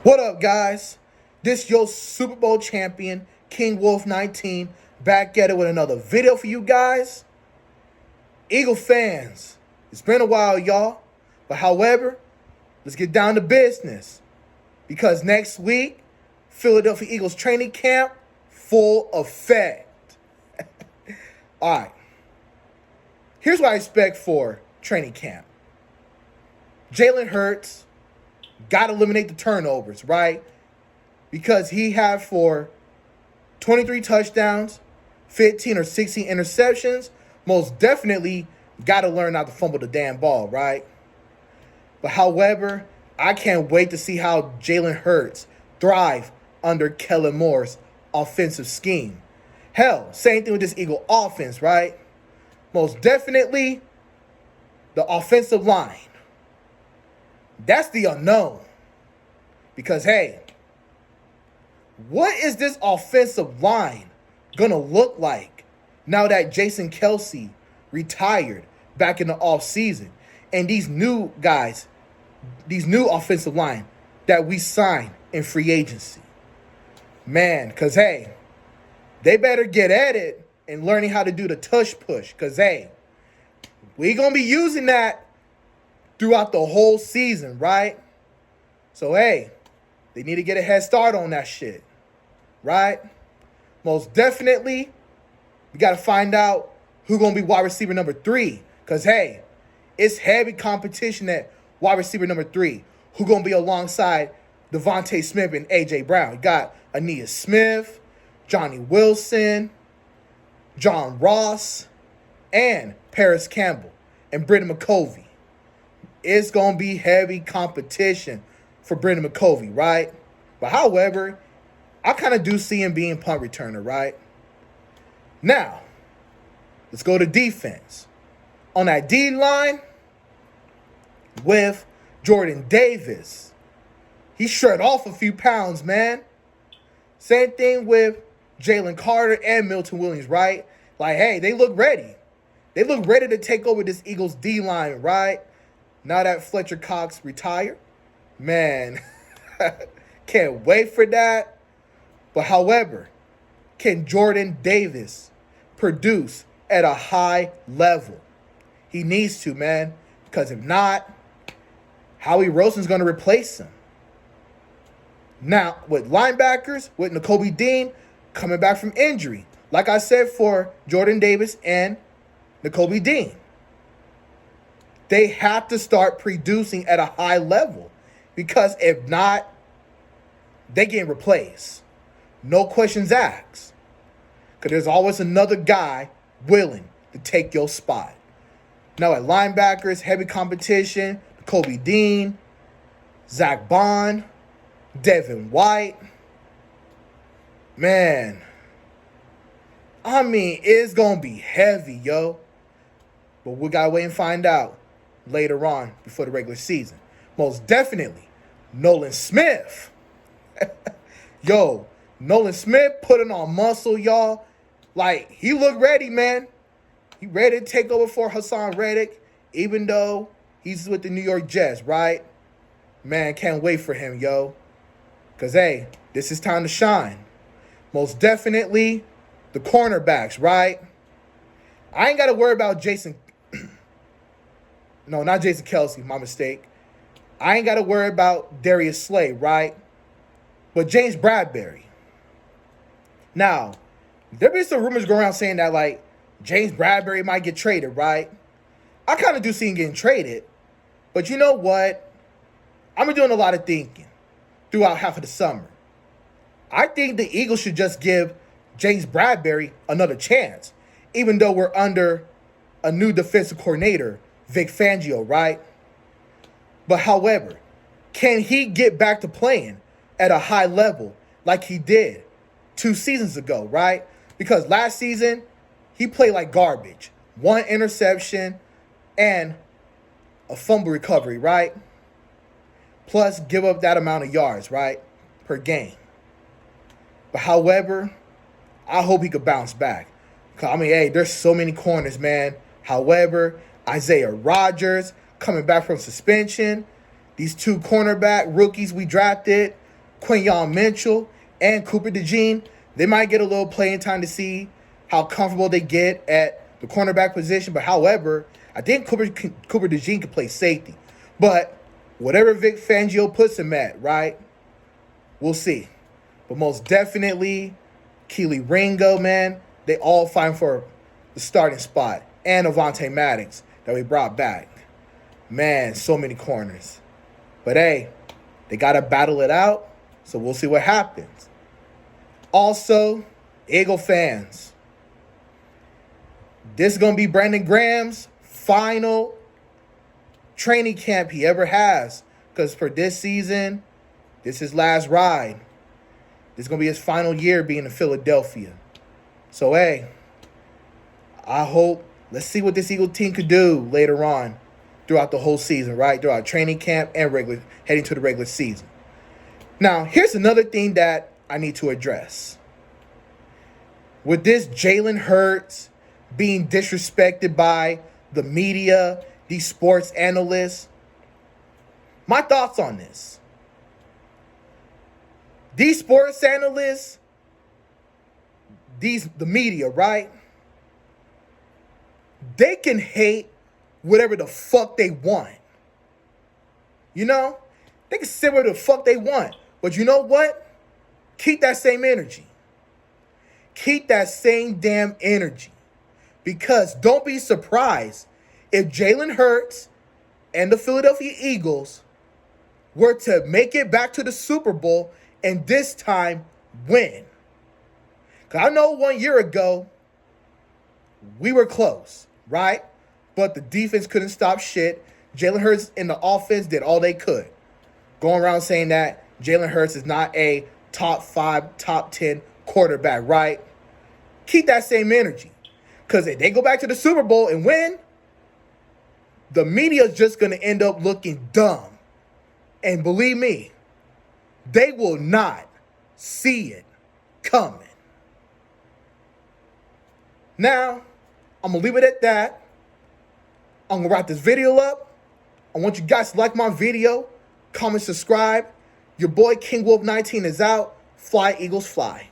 What up, guys? This your Super Bowl champion, King Wolf 19, back at it with another video for you guys. Eagle fans, it's been a while, y'all. But however, let's get down to business. Because next week, Philadelphia Eagles training camp, full effect. All right. Here's what I expect for training camp. Jalen Hurts got to eliminate the turnovers, right? Because he had for 23 touchdowns, 15 or 16 interceptions. Most definitely got to learn not to fumble the damn ball, right? But however, I can't wait to see how Jalen Hurts thrive under Kellen Moore's offensive scheme. Hell, same thing with this Eagle offense, right? Most definitely the offensive line. That's the unknown. Because, hey, what is this offensive line going to look like now that Jason Kelce retired back in the offseason? And these new guys, these new offensive line that we signed in free agency. Man, because, hey, they better get at it and learning how to do the tush push. Because, hey, we going to be using that throughout the whole season, right? So, hey, they need to get a head start on that shit, right? Most definitely, we got to find out who's going to be wide receiver number 3. Because, hey, it's heavy competition at wide receiver number 3. Who's going to be alongside Devontae Smith and A.J. Brown? You got Aeneas Smith, Johnny Wilson, John Ross, and Paris Campbell, and Brendan McCovey. It's going to be heavy competition for Brendan McCovey, right? But however, I kind of do see him being punt returner, right? Now, let's go to defense. On that D line with Jordan Davis, he shred off a few pounds, man. Same thing with Jalen Carter and Milton Williams, right? Like, hey, they look ready. They look ready to take over this Eagles D line, right? Now that Fletcher Cox retired, man, can't wait for that. But however, can Jordan Davis produce at a high level? He needs to, man, because if not, Howie Roseman's going to replace him. Now, with linebackers, with Nakobe Dean coming back from injury, like I said for Jordan Davis and Nakobe Dean, they have to start producing at a high level, because if not, they get replaced. No questions asked. Because there's always another guy willing to take your spot. Now at linebackers, heavy competition, Kobe Dean, Zach Bond, Devin White. Man, I mean, it's going to be heavy, yo. But we got to wait and find out later on before the regular season. Most definitely, Nolan Smith. Yo, Nolan Smith putting on muscle, y'all. Like, he looked ready, man. He ready to take over for Hassan Reddick, even though he's with the New York Jets, right? Man, can't wait for him, yo. Because, hey, this is time to shine. Most definitely, the cornerbacks, right? I ain't got to worry about Jason. No, not Jason Kelce, my mistake. I ain't got to worry about Darius Slay, right? But James Bradbury. Now, there be some rumors going around saying that, like, James Bradbury might get traded, right? I kind of do see him getting traded. But you know what? I've been doing a lot of thinking throughout half of the summer. I think the Eagles should just give James Bradbury another chance, even though we're under a new defensive coordinator, Vic Fangio, right? But however, can he get back to playing at a high level like he did 2 seasons ago, right? Because last season, he played like garbage. 1 interception and a fumble recovery, right? Plus, give up that amount of yards, right, per game. But however, I hope he could bounce back. I mean, hey, there's so many corners, man. However, Isaiah Rodgers coming back from suspension. These 2 cornerback rookies we drafted, Quinyon Mitchell and Cooper DeJean, they might get a little playing time to see how comfortable they get at the cornerback position. But however, I think Cooper DeJean can play safety. But whatever Vic Fangio puts him at, right? We'll see. But most definitely, Keely Ringo, man, they all fighting for the starting spot. And Avonte Maddox that we brought back. Man, so many corners. But hey, they got to battle it out. So we'll see what happens. Also, Eagle fans, this is going to be Brandon Graham's final training camp he ever has. Because for this season, this is his last ride. This is going to be his final year being in Philadelphia. So, hey, I hope, let's see what this Eagle team could do later on throughout the whole season, right? Throughout training camp and heading to the regular season. Now, here's another thing that I need to address. With this Jalen Hurts being disrespected by the media, these sports analysts, my thoughts on this. These sports analysts, the media, right? They can hate whatever the fuck they want. You know? They can say whatever the fuck they want. But you know what? Keep that same energy. Keep that same damn energy. Because don't be surprised if Jalen Hurts and the Philadelphia Eagles were to make it back to the Super Bowl and this time win. Because I know 1 year ago, we were close, right? But the defense couldn't stop shit. Jalen Hurts and the offense did all they could. Going around saying that Jalen Hurts is not a top 5, top 10 quarterback, right? Keep that same energy. Because if they go back to the Super Bowl and win, the media is just going to end up looking dumb. And believe me, they will not see it coming. Now, I'm going to leave it at that. I'm going to wrap this video up. I want you guys to like my video, comment, subscribe. Your boy King Wolf 19 is out. Fly, Eagles, fly.